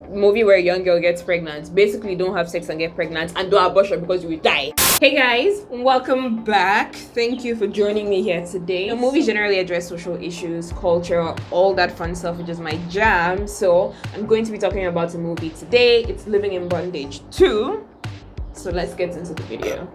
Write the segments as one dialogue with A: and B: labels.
A: movie where a young girl gets pregnant. Basically, don't have sex and get pregnant and do abortion because you will die. Hey guys, welcome back. Thank you for joining me here today. The movies generally address social issues, culture, all that fun stuff, which is my jam. So I'm going to be talking about a movie today. It's Living in Bondage 2. So let's get into the video.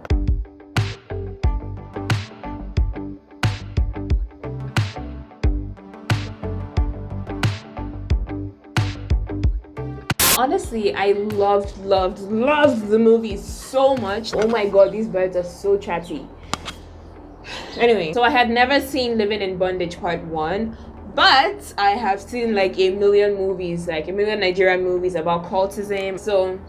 A: Honestly, I loved the movie so much. Oh my god, these birds are so chatty. Anyway, so I had never seen Living in Bondage Part 1, but I have seen like a million movies, like a million Nigerian movies about cultism. So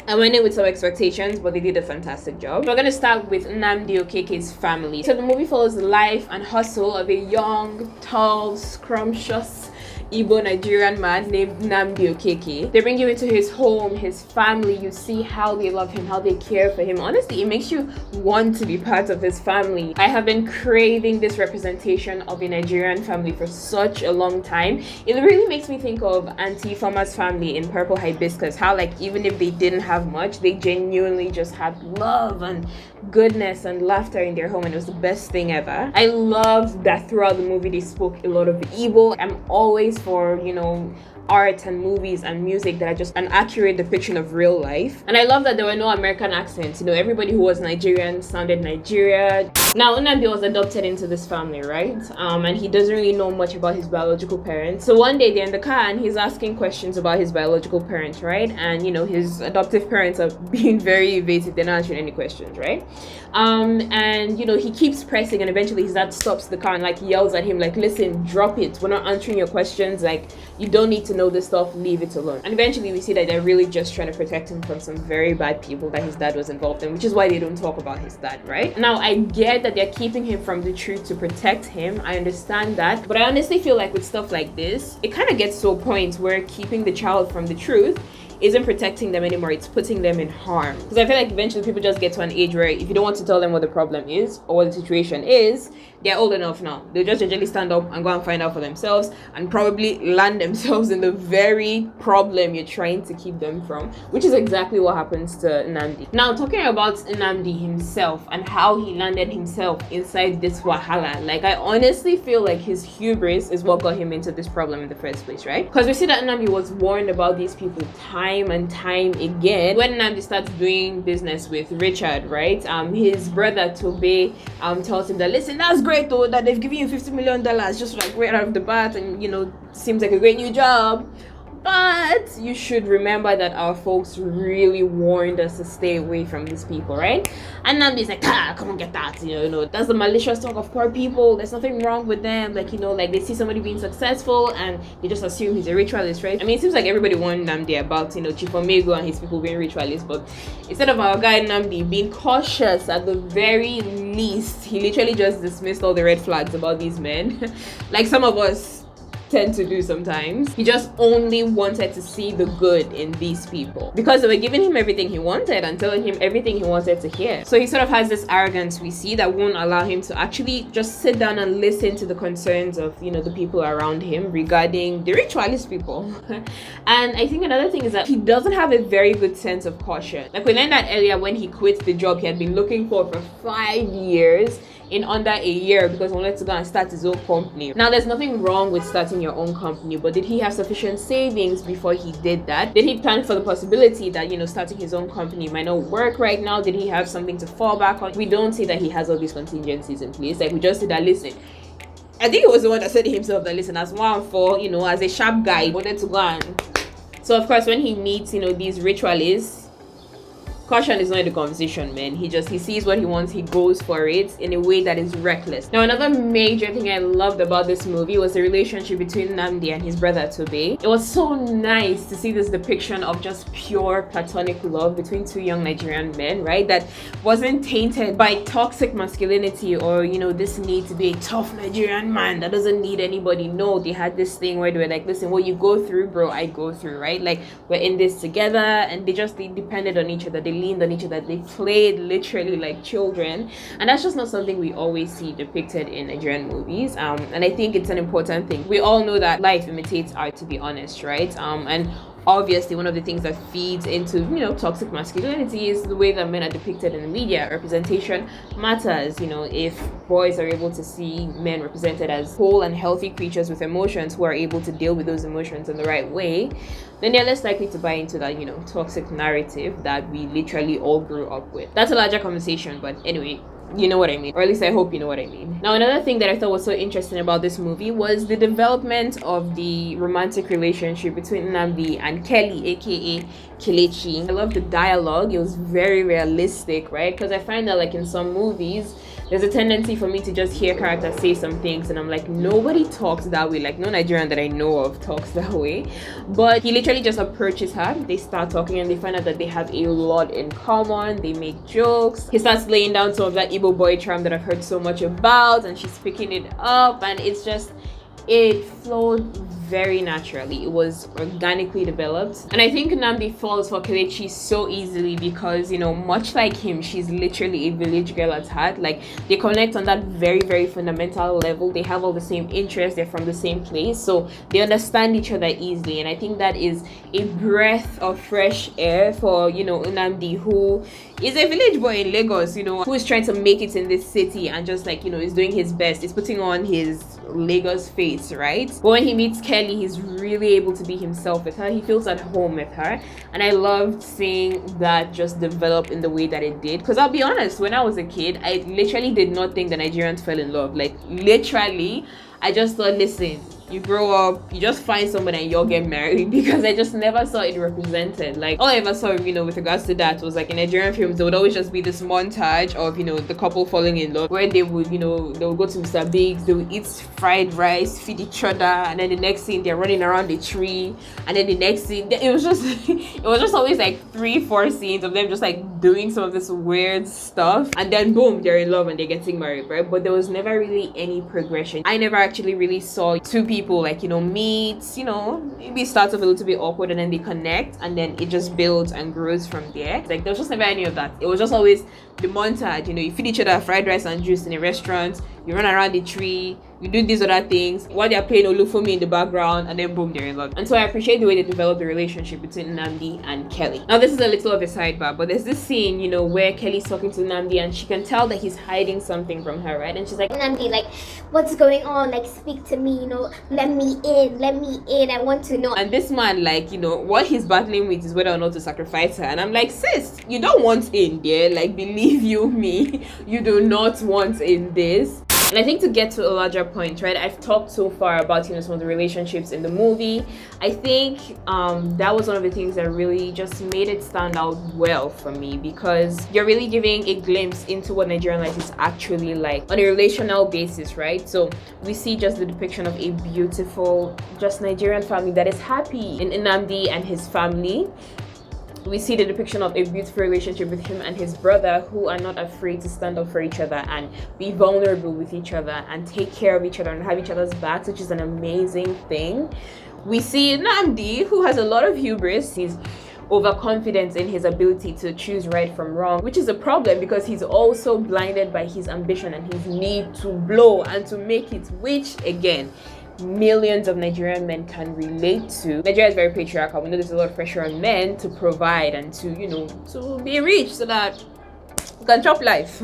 A: I went in with some expectations, but they did a fantastic job. We're gonna start with Nnamdi Okeke's family. So the movie follows the life and hustle of a young, tall, scrumptious Igbo Nigerian man named Nnamdi Okeke. They bring you into his home, his family. You see how they love him, how they care for him. Honestly, it makes you want to be part of his family. I have been craving this representation of a Nigerian family for such a long time. It really makes me think of Auntie Former's family in Purple Hibiscus. How like even if they didn't have much, they genuinely just had love and goodness and laughter in their home, and it was the best thing ever. I love that throughout the movie they spoke a lot of Igbo. I'm always for, you know, art and movies and music that are just an accurate depiction of real life. And I love that there were no American accents. You know, everybody who was Nigerian sounded Nigerian. Now, Nnamdi was adopted into this family, right? And he doesn't really know much about his biological parents. So one day they're in the car and he's asking questions about his biological parents, right? And, you know, his adoptive parents are being very evasive. They're not answering any questions, right? And, you know, he keeps pressing, and eventually his dad stops the car and, like, yells at him, like, listen, drop it. We're not answering your questions. Like, you don't need to know this stuff. Leave it alone. And eventually we see that they're really just trying to protect him from some very bad people that his dad was involved in, which is why they don't talk about his dad, right? Now, I get that they're keeping him from the truth to protect him. I understand that. But I honestly feel like with stuff like this, it kind of gets to a point where keeping the child from the truth isn't protecting them anymore, it's putting them in harm. Because I feel like eventually people just get to an age where if you don't want to tell them what the problem is or what the situation is, they're old enough now. They'll just generally stand up and go and find out for themselves and probably land themselves in the very problem you're trying to keep them from, which is exactly what happens to Nnamdi. Now, talking about Nnamdi himself and how he landed himself inside this wahala, like I honestly feel like his hubris is what got him into this problem in the first place, right? Because we see that Nnamdi was warned about these people time and time again. When Nnamdi starts doing business with Richard, right? His brother Tobe tells him that, listen, that's great though, that they've given you $50 million just like right out of the bat, and you know, seems like a great new job. But you should remember that our folks really warned us to stay away from these people, right? And Nnamdi's like, come on, get that. You know, that's the malicious talk of poor people. There's nothing wrong with them. Like, you know, like they see somebody being successful and they just assume he's a ritualist, right? I mean, it seems like everybody warned Nnamdi about, you know, Chief Omego and his people being ritualists. But instead of our guy Nnamdi being cautious at the very least, he literally just dismissed all the red flags about these men. Like some of us tend to do sometimes. He just only wanted to see the good in these people because they were giving him everything he wanted and telling him everything he wanted to hear. So he sort of has this arrogance we see that won't allow him to actually just sit down and listen to the concerns of, you know, the people around him regarding the ritualist people. And I think another thing is that he doesn't have a very good sense of caution. Like we learned that earlier when he quit the job he had been looking for 5 years in under a year because he wanted to go and start his own company. Now, there's nothing wrong with starting your own company, but did he have sufficient savings before he did that? Did he plan for the possibility that, you know, starting his own company might not work right now? Did he have something to fall back on? We don't see that he has all these contingencies in place. Like we just see that, listen, I think it was the one that said to himself that, listen, as one for, you know, as a sharp guy, he wanted to go and... So of course, when he meets, you know, these ritualists, caution is not the conversation, man. He sees what he wants, he goes for it in a way that is reckless. Now, another major thing I loved about this movie was the relationship between Nnamdi and his brother Tobe. It was so nice to see this depiction of just pure platonic love between two young Nigerian men, right? That wasn't tainted by toxic masculinity or, you know, this need to be a tough Nigerian man that doesn't need anybody. No, they had this thing where they were like, listen, what you go through, bro, I go through, right? Like, we're in this together, and they depended on each other. They leaned on each other. They played literally like children, and that's just not something we always see depicted in Nigerian movies. And I think it's an important thing. We all know that life imitates art, to be honest, right? And obviously one of the things that feeds into, you know, toxic masculinity is the way that men are depicted in the media. Representation matters. You know, if boys are able to see men represented as whole and healthy creatures with emotions who are able to deal with those emotions in the right way, then they're less likely to buy into that, you know, toxic narrative that we literally all grew up with. That's a larger conversation, but anyway, you know what I mean, or at least I hope you know what I mean. Now, another thing that I thought was so interesting about this movie was the development of the romantic relationship between Nnamdi and Kelly, aka Kelechi. I love the dialogue. It was very realistic, right? Because I find that, like, in some movies there's a tendency for me to just hear characters say some things and I'm like, nobody talks that way. Like, no Nigerian that I know of talks that way. But he literally just approaches her, they start talking, and they find out that they have a lot in common. They make jokes. He starts laying down some of that Igbo boy charm that I've heard so much about, and she's picking it up, and it's just, it flowed very naturally. It was organically developed, and I think Nnamdi falls for Kelechi so easily because, you know, much like him, she's literally a village girl at heart. Like, they connect on that very, very fundamental level. They have all the same interests, they're from the same place, so they understand each other easily. And I think that is a breath of fresh air for, you know, Nnamdi, who is a village boy in Lagos, you know, who is trying to make it in this city and just, like, you know, is doing his best, is putting on his Lagos face, right? But when he meets Kelly, he's really able to be himself with her. He feels at home with her, and I loved seeing that just develop in the way that it did. Because I'll be honest, when I was a kid, I literally did not think that Nigerians fell in love. Like, literally, I just thought, listen, you grow up, you just find someone and you'll get married, because I just never saw it represented. Like, all I ever saw, you know, with regards to that was, like, in Nigerian films, there would always just be this montage of, you know, the couple falling in love, where they would, you know, they would go to Mr. Biggs, they would eat fried rice, feed each other, and then the next scene they're running around the tree, and then the next scene, it was just it was just always like 3-4 scenes of them just like doing some of this weird stuff, and then boom, they're in love and they're getting married, right? But there was never really any progression. I never actually really saw two people, like, you know, meet, you know, maybe it starts off a little bit awkward and then they connect, and then it just builds and grows from there. Like, there was just never any of that. It was just always the montage, you know, you feed each other fried rice and juice in a restaurant, you run around the tree, you do these other things while they're playing Olufumi in the background, and then boom, they're in love. And so I appreciate the way they developed the relationship between Nnamdi and Kelly. Now, this is a little of a sidebar, but there's this scene, you know, where Kelly's talking to Nnamdi and she can tell that he's hiding something from her, right? And she's like,
B: Nnamdi, like, what's going on? Like, speak to me, you know, let me in, I want to know.
A: And this man, like, you know, what he's battling with is whether or not to sacrifice her. And I'm like, sis, you don't want in there. Like, believe you me, you do not want in this. And I think to get to a larger point, right, I've talked so far about, you know, some of the relationships in the movie. I think that was one of the things that really just made it stand out well for me, because you're really giving a glimpse into what Nigerian life is actually like on a relational basis, right? So we see just the depiction of a beautiful, just Nigerian family that is happy in Nnamdi and his family. We see the depiction of a beautiful relationship with him and his brother, who are not afraid to stand up for each other and be vulnerable with each other and take care of each other and have each other's backs, which is an amazing thing. We see Nnamdi, who has a lot of hubris. He's overconfident in his ability to choose right from wrong, which is a problem because he's also blinded by his ambition and his need to blow and to make it, which, again, millions of Nigerian men can relate to. Nigeria is very patriarchal. We know there's a lot of pressure on men to provide and to, you know, to be rich so that you can chop life.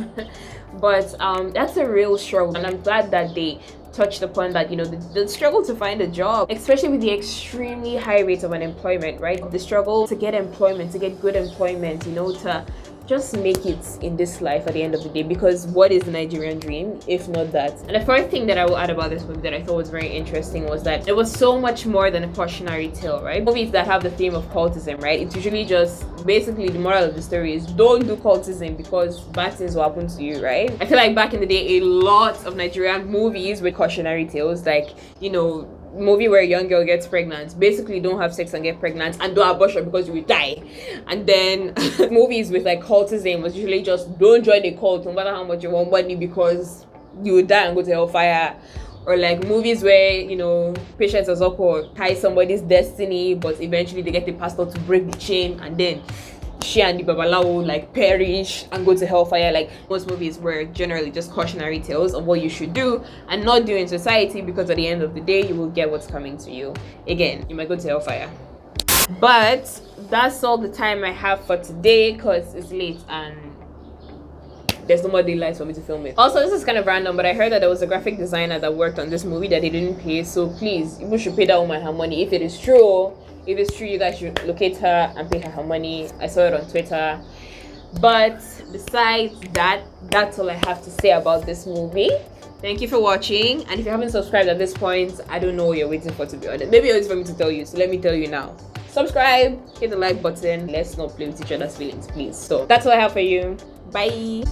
A: But that's a real struggle, and I'm glad that they touched upon that, you know, the struggle to find a job, especially with the extremely high rate of unemployment, right? The struggle to get employment, to get good employment, you know, to just make it in this life at the end of the day, because what is the Nigerian dream if not that? And the first thing that I will add about this movie that I thought was very interesting was that it was so much more than a cautionary tale, right? Movies that have the theme of cultism, right? It's usually just basically the moral of the story is don't do cultism because bad things will happen to you, right? I feel like back in the day, a lot of Nigerian movies with cautionary tales, like, you know, movie where a young girl gets pregnant, basically don't have sex and get pregnant and do abortion because you will die. And then movies with like cultism was usually just don't join a cult no matter how much you want money because you will die and go to hellfire. Or like movies where, you know, Patience Ozoko ties somebody's destiny, but eventually they get the pastor to break the chain and then she and the babalawo like perish and go to hellfire. Like, most movies were generally just cautionary tales of what you should do and not do in society, because at the end of the day you will get what's coming to you. Again, you might go to hellfire. But that's all the time I have for today because it's late and there's no more daylight for me to film it. Also, this is kind of random, but I heard that there was a graphic designer that worked on this movie that they didn't pay. So please, you should pay that woman her money. If it's true, you guys should locate her and pay her her money. I saw it on Twitter. But besides that, that's all I have to say about this movie. Thank you for watching. And if you haven't subscribed at this point, I don't know what you're waiting for, to be honest. Maybe you're waiting for me to tell you, so let me tell you now. Subscribe, hit the like button. Let's not play with each other's feelings, please. So that's all I have for you. Bye.